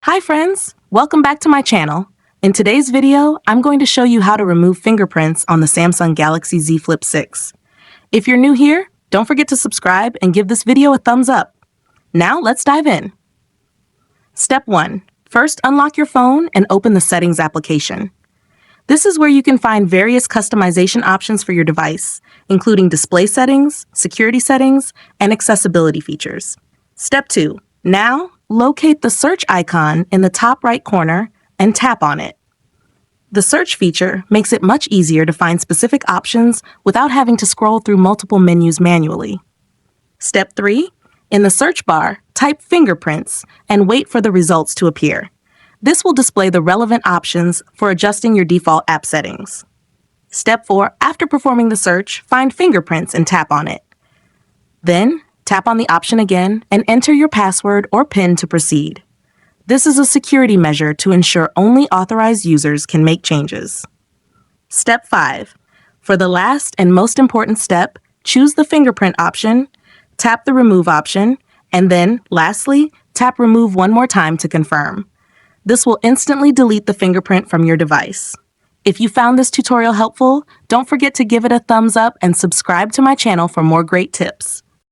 Hi friends, welcome back to my channel. In today's video, I'm going to show you how to remove fingerprints on the Samsung Galaxy Z Flip 6. If you're new here, don't forget to subscribe and give this video a thumbs up. Now let's dive in. Step 1. First, unlock your phone and open the Settings application. This is where you can find various customization options for your device, including display settings, security settings, and accessibility features. Step 2. Now, locate the search icon in the top right corner and tap on it. The search feature makes it much easier to find specific options without having to scroll through multiple menus manually. Step 3. In the search bar, type fingerprints and wait for the results to appear. This will display the relevant options for adjusting your default app settings. Step 4. After performing the search, find fingerprints and tap on it. Then, tap on the option again and enter your password or PIN to proceed. This is a security measure to ensure only authorized users can make changes. Step 5. For the last and most important step, choose the fingerprint option, tap the remove option, and then, lastly, tap remove one more time to confirm. This will instantly delete the fingerprint from your device. If you found this tutorial helpful, don't forget to give it a thumbs up and subscribe to my channel for more great tips.